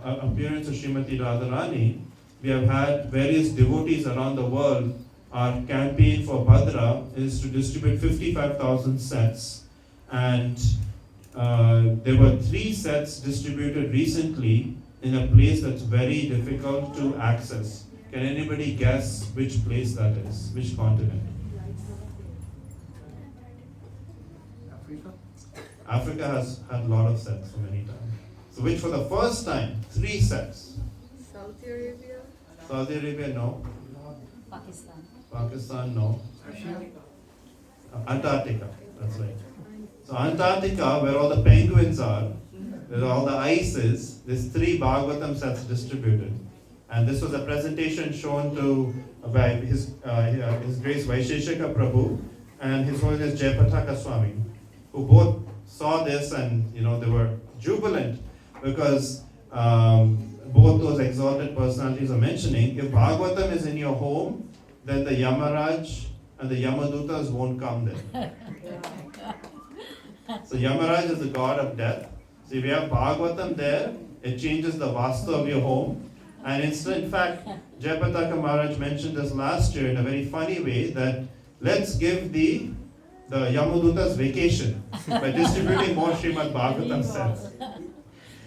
appearance of Srimati Radharani, we have had various devotees around the world. Our campaign for Bhadra is to distribute 55,000 sets, and there were 3 sets distributed recently in a place that's very difficult to access. Can anybody guess which place that is? Which continent? Africa has had a lot of sets for many times. So which for the first time, 3 sets. Saudi Arabia? Saudi Arabia, no. Pakistan, no. Antarctica, that's right. So Antarctica, where all the penguins are, where all the ice is, there's 3 Bhagavatam sets distributed. And this was a presentation shown to by His Grace Vaisheshika Prabhu and His Holiness Jayapataka Swami, who both saw this and they were jubilant because both those exalted personalities are mentioning, if Bhagavatam is in your home, then the Yamaraj and the Yamadutas won't come there. So Yamaraj is the god of death. So if you have Bhagavatam there, it changes the vastu of your home. And in fact, Jayapataka Maharaj mentioned this last year in a very funny way, that let's give the Yamadutas vacation by distributing more Srimad Bhagavatam sets.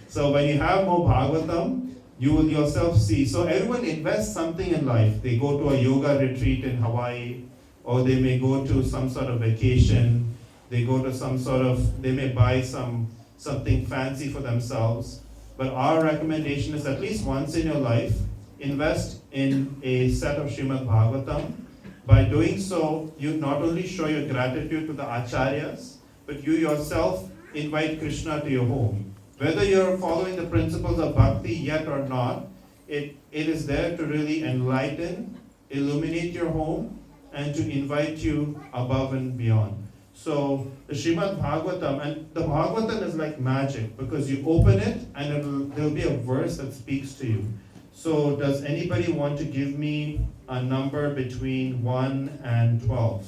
So when you have more Bhagavatam, you will yourself see. So everyone invests something in life. They go to a yoga retreat in Hawaii, or they may go to some sort of vacation. They go to they may buy something fancy for themselves. But our recommendation is at least once in your life, invest in a set of Srimad Bhagavatam. By doing so, you not only show your gratitude to the acharyas, but you yourself invite Krishna to your home. Whether you're following the principles of bhakti yet or not, it is there to really enlighten, illuminate your home, and to invite you above and beyond. So the Srimad Bhagavatam, and the Bhagavatam is like magic because you open it and there'll be a verse that speaks to you. So does anybody want to give me a number between 1 and 12?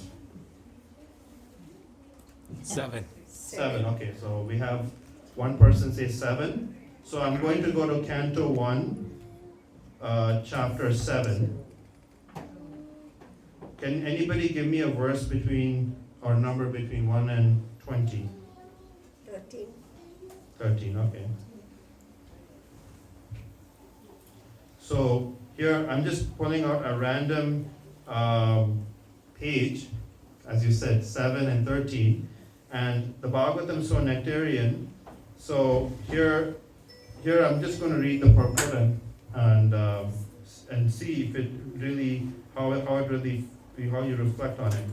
7. 7, okay. So we have one person say 7. So I'm going to go to Canto 1, chapter 7. Can anybody give me a verse or number between 1 and 20? 13. 13, okay. So here I'm just pulling out a random page, as you said, 7 and 13. And the Bhagavatam is so nectarian. So here I'm just going to read the purport and see if it really, how you reflect on it.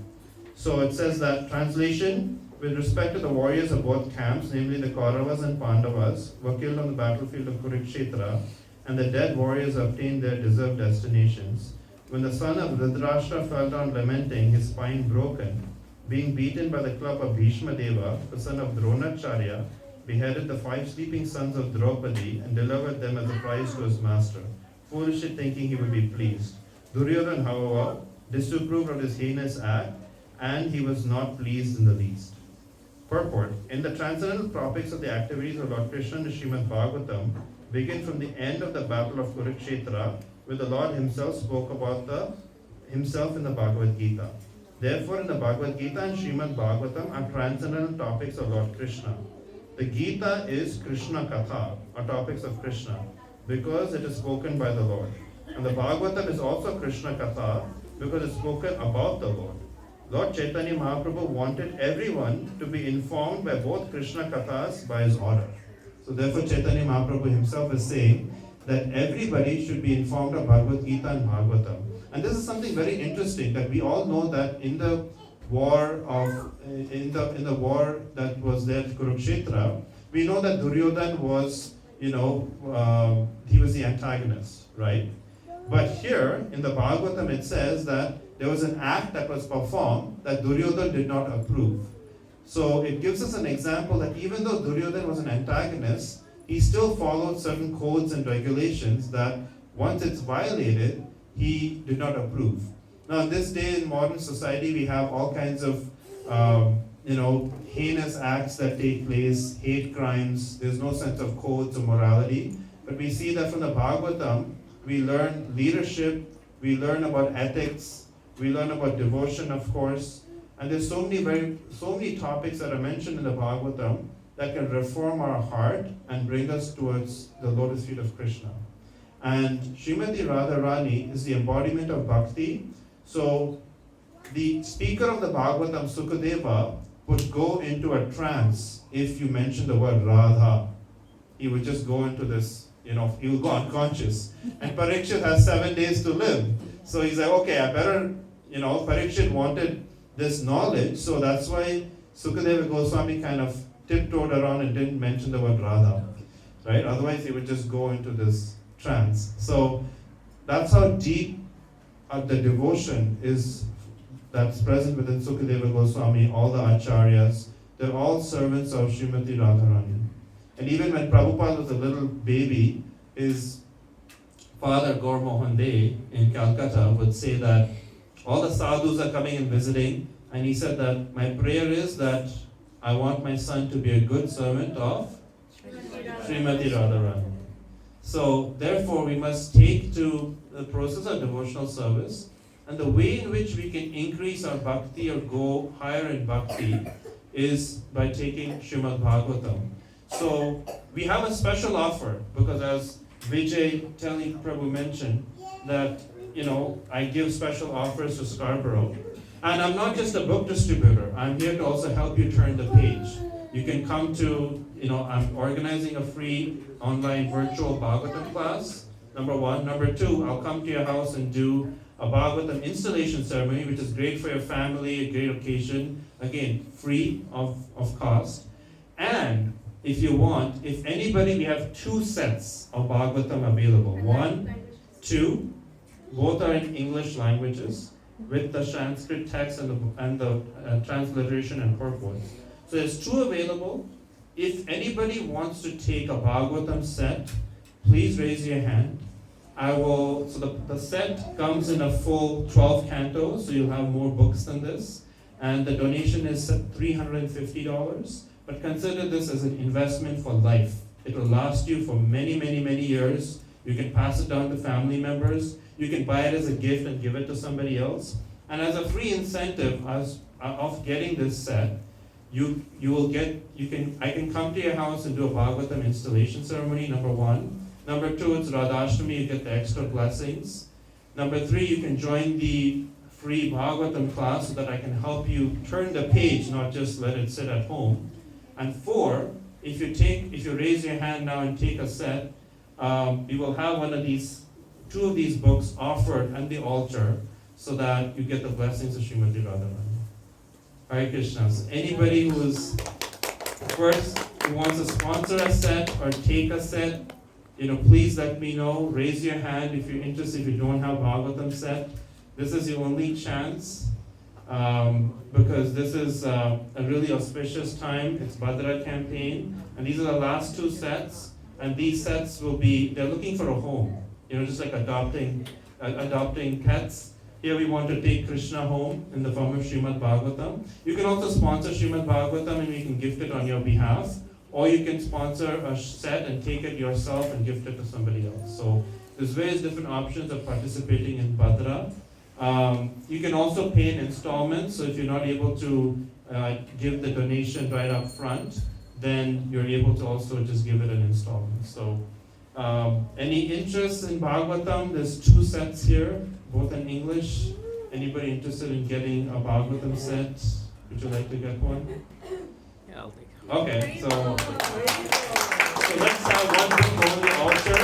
So it says that, translation, with respect to the warriors of both camps, namely the Kauravas and Pandavas, were killed on the battlefield of Kurukshetra, and the dead warriors obtained their deserved destinations. When the son of Dhritarashtra fell down lamenting, his spine broken, being beaten by the club of Bhishma Deva, the son of Dronacharya, beheaded the 5 sleeping sons of Draupadi and delivered them as a prize to his master, foolishly thinking he would be pleased. Duryodhana, however, disapproved of this heinous act, and he was not pleased in the least. Purport: in the transcendental topics of the activities of Lord Krishna in the Srimad Bhagavatam, begin from the end of the battle of Kurukshetra, where the Lord himself spoke about himself in the Bhagavad Gita. Therefore, in the Bhagavad Gita and Srimad Bhagavatam are transcendental topics of Lord Krishna. The Gita is Krishna Katha, or topics of Krishna, because it is spoken by the Lord. And the Bhagavatam is also Krishna Katha, because it is spoken about the Lord. Lord Chaitanya Mahaprabhu wanted everyone to be informed by both Krishna Kathas by his order. So therefore Chaitanya Mahaprabhu himself is saying that everybody should be informed of Bhagavad Gita and Bhagavatam. And this is something very interesting, that we all know that in the war that was there at Kurukshetra, we know that Duryodhana was, he was the antagonist, right? But here in the Bhagavatam it says that there was an act that was performed that Duryodhana did not approve. So it gives us an example that even though Duryodhana was an antagonist, he still followed certain codes and regulations that once it's violated, he did not approve. Now in this day in modern society, we have all kinds of heinous acts that take place, hate crimes, there's no sense of codes or morality. But we see that from the Bhagavatam, we learn leadership, we learn about ethics, we learn about devotion, of course, and there's so many topics that are mentioned in the Bhagavatam that can reform our heart and bring us towards the lotus feet of Krishna. And Srimati Radharani is the embodiment of bhakti. So the speaker of the Bhagavatam, Sukadeva, would go into a trance if you mention the word Radha. He would just go into this, he would go unconscious. And Parikshit has 7 days to live. So he's like, okay, I better, Parikshit wanted this knowledge, so that's why Sukadeva Goswami kind of tiptoed around and didn't mention the word Radha, right? Otherwise he would just go into this trance. So that's how deep the devotion is that's present within Sukadeva Goswami, all the acharyas. They're all servants of Srimati Radharani. And even when Prabhupada was a little baby, his father Gaur Mohan Dey in Calcutta would say that all the sadhus are coming and visiting, and he said that my prayer is that I want my son to be a good servant of Srimati Radharani. So therefore we must take to the process of devotional service, and the way in which we can increase our bhakti or go higher in bhakti is by taking Srimad Bhagavatam. So we have a special offer, because as Vijay Prabhu mentioned, that I give special offers to Scarborough. And I'm not just a book distributor, I'm here to also help you turn the page. You can come to, I'm organizing a free online virtual Bhagavatam class, number one. Number two, I'll come to your house and do a Bhagavatam installation ceremony, which is great for your family, a great occasion, again, free of cost. And if you want, if anybody, we have 2 sets of Bhagavatam available. 1, 2, both are in English languages with the Sanskrit text and the transliteration and purport. So there's 2 available. If anybody wants to take a Bhagavatam set, please raise your hand. So the set comes in a full 12 cantos, so you'll have more books than this. And the donation is $350. But consider this as an investment for life. It will last you for many, many, many years. You can pass it down to family members. You can buy it as a gift and give it to somebody else. And as a free incentive of getting this set, I can come to your house and do a Bhagavatam installation ceremony, number 1. Number 2, it's Radhastami, you get the extra blessings. Number 3, you can join the free Bhagavatam class so that I can help you turn the page, not just let it sit at home. And 4, if you raise your hand now and take a set, we will have 2 of these books offered at the altar so that you get the blessings of Srimati Radharani. Hare Krishna. So anybody who wants to sponsor a set or take a set, please let me know. Raise your hand if you're interested. If you don't have Bhagavatam set, this is your only chance. Because this is a really auspicious time. It's Bhadra campaign, and these are the last 2 sets, and these sets they're looking for a home, just like adopting pets. Here we want to take Krishna home in the form of Srimad Bhagavatam. You can also sponsor Srimad Bhagavatam and we can gift it on your behalf, or you can sponsor a set and take it yourself and gift it to somebody else. So there's various different options of participating in Bhadra. You can also pay in installments, so if you're not able to give the donation right up front, then you're able to also just give it an installment. So any interest in Bhagavatam, there's 2 sets here, both in English. Anybody interested in getting a Bhagavatam set? Would you like to get one? Yeah, I'll take it. Okay, so let's have one book on the altar.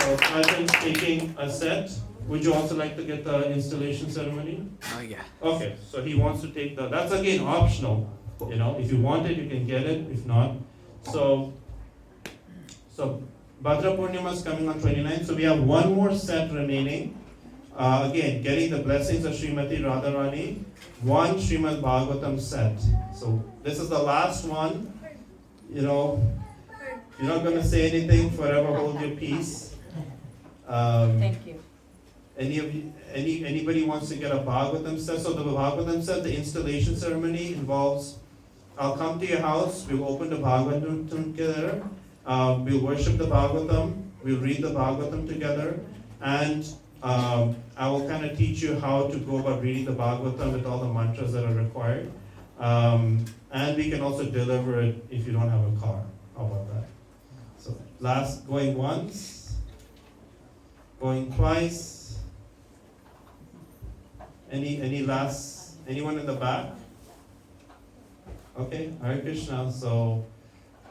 So Sajjan's taking a set. Would you also like to get the installation ceremony? Oh, yeah. Okay, so he wants to take that's again optional. If you want it, you can get it. If not, so Bhadra Purnima is coming on 29th. So we have 1 more set remaining. Again, getting the blessings of Srimati Radharani, 1 Srimad Bhagavatam set. So this is the last one. You're not going to say anything. Forever hold your peace. Thank you. Anybody wants to get a Bhagavatam set? So the Bhagavatam set, the installation ceremony involves, I'll come to your house, we'll open the Bhagavatam together, we'll worship the Bhagavatam, we'll read the Bhagavatam together, and I will kind of teach you how to go about reading the Bhagavatam with all the mantras that are required. And we can also deliver it if you don't have a car. How about that? So going once, going twice. Anyone in the back? Okay, Hare Krishna. So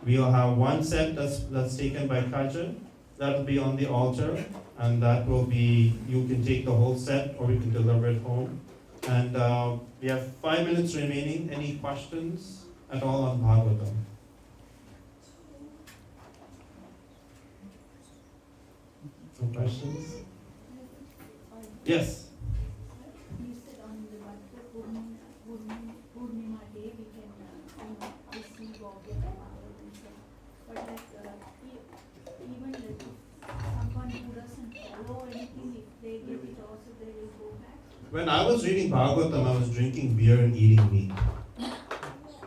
we'll have 1 set that's taken by Kajan. That will be on the altar, and that will be, you can take the whole set or we can deliver it home. And we have 5 minutes remaining. Any questions at all on Bhagavatam? No questions? Yes. You said on the Bhadra Purnima day we can receive or get a Bhagavad and so. But like even like someone who doesn't follow anything, if they get it also they will go back. When I was reading Bhagavatam, I was drinking beer and eating meat.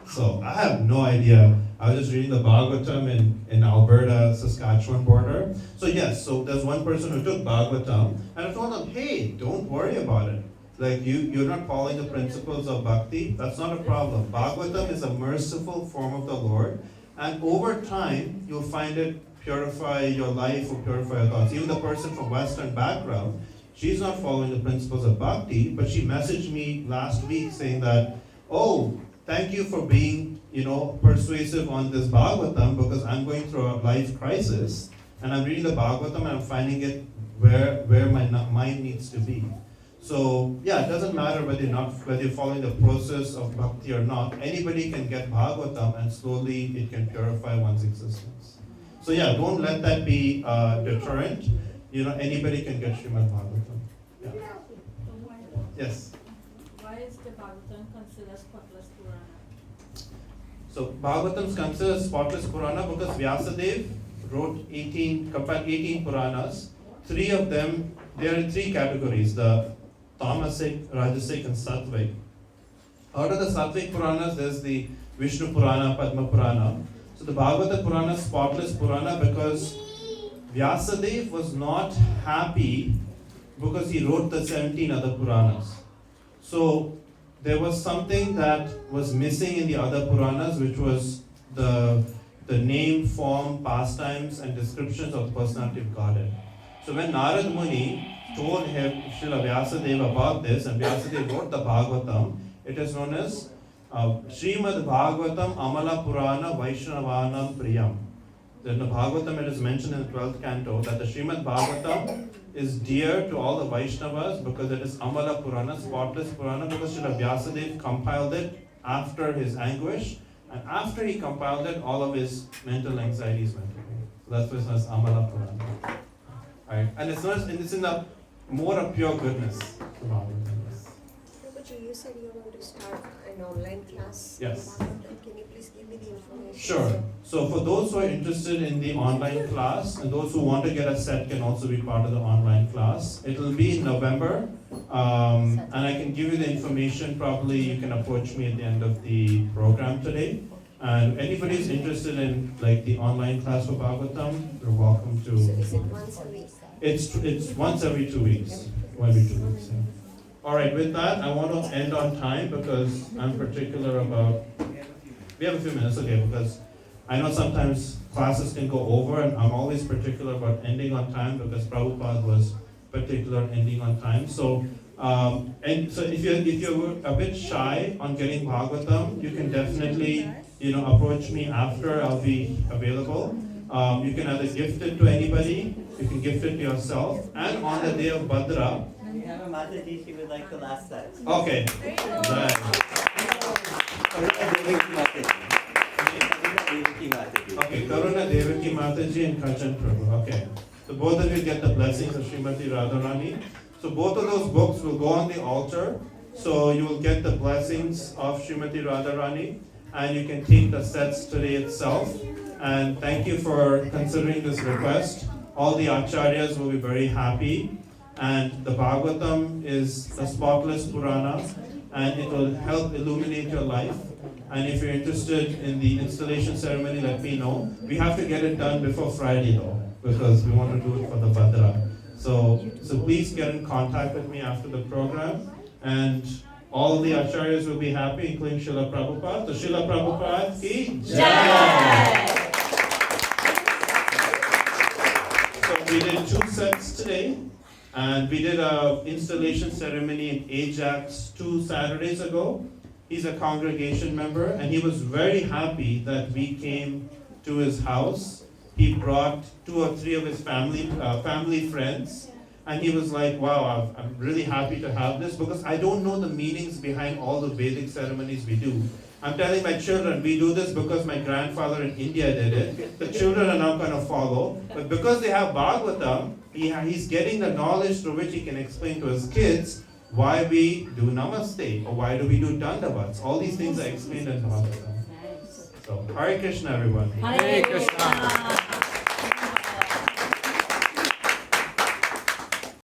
So I have no idea. I was just reading the Bhagavatam in Alberta, Saskatchewan border. So yes, so there's one person who took Bhagavatam, and I told them, hey, don't worry about it. Like you're not following the principles of bhakti, that's not a problem. Bhagavatam is a merciful form of the Lord, and over time, you'll find it purify your life or purify your thoughts. Even the person from Western background, she's not following the principles of bhakti, but she messaged me last week saying that, oh, thank you for being, persuasive on this Bhagavatam because I'm going through a life crisis and I'm reading the Bhagavatam and I'm finding it where my mind needs to be. So yeah, it doesn't matter whether you're following the process of bhakti or not. Anybody can get Bhagavatam and slowly it can purify one's existence. So yeah, don't let that be deterrent. Anybody can get Srimad Bhagavatam. Yeah. Yes. Why is the Bhagavatam considered spotless Purana? So Bhagavatam is considered spotless Purana because Vyasadeva wrote 18 Puranas. 3 of them, they are in 3 categories, the Tamasic, Rajasic and Sattvic. Out of the Sattvic Puranas, there's the Vishnu Purana, Padma Purana. So the Bhagavata Purana is spotless Purana because Vyasadeva was not happy because he wrote the 17 other Puranas. So there was something that was missing in the other Puranas, which was the name, form, pastimes, and descriptions of the personality of Godhead. So when Narad Muni told him, Srila Vyasadeva, about this, and Vyasadeva wrote the Bhagavatam, it is known as Srimad Bhagavatam Amala Purana Vaishnavanam Priyam. In the Bhagavatam, it is mentioned in the 12th canto that the Srimad Bhagavatam is dear to all the Vaishnavas because it is Amala Purana, spotless Purana, because Srila Vyasadeva compiled it after his anguish, and after he compiled it, all of his mental anxieties went away. So that's why it's known as Amala Purana. Right? And it's in the more of pure goodness. Prabhuji, you said you're going to start an online class. Yes. Can you please give me the information? Sure. So for those who are interested in the online class and those who want to get a set can also be part of the online class. It will be in November, and I can give you the information. Probably you can approach me at the end of the program today. And anybody who's interested in like the online class for Bhagavatam, you're welcome to. So is it once a week? It's once every 2 weeks. Every 2 weeks. Yeah. All right. With that, I want to end on time because I'm particular about. We have a few minutes, okay? Because I know sometimes classes can go over, and I'm always particular about ending on time because Prabhupada was particular ending on time. So. And so if you're a bit shy on getting Bhagavatam, you can definitely approach me after. I'll be available. You can either gift it to anybody, you can gift it to yourself, and on the day of Bhadra. We have a Mataji, she would like the last set. Okay. Right. Okay, Karuna Devaki Mataji and Kanchan Prabhu. Okay. So both of you get the blessings of Srimati Radharani. So both of those books will go on the altar. So you will get the blessings of Srimati Radharani, and you can take the sets today itself. And thank you for considering this request. All the acharyas will be very happy. And the Bhagavatam is a spotless Purana, and it will help illuminate your life. And if you're interested in the installation ceremony, let me know. We have to get it done before Friday though, because we want to do it for the Bhadra. So please get in contact with me after the program, and all the acharyas will be happy, including Srila Prabhupada. So Srila Prabhupada ki Jai! So we did 2 sets today, and we did an installation ceremony in Ajax 2 Saturdays ago. He's a congregation member, and he was very happy that we came to his house. He brought 2 or 3 of his family friends, and he was like, wow, I'm really happy to have this because I don't know the meanings behind all the Vedic ceremonies we do. I'm telling my children, we do this because my grandfather in India did it. The children are now going to follow. But because they have Bhagavatam, He's getting the knowledge through which he can explain to his kids why we do namaste or why do we do dandavats. All these things are explained in Bhadra. So, Hare Krishna, everyone. Hare Krishna.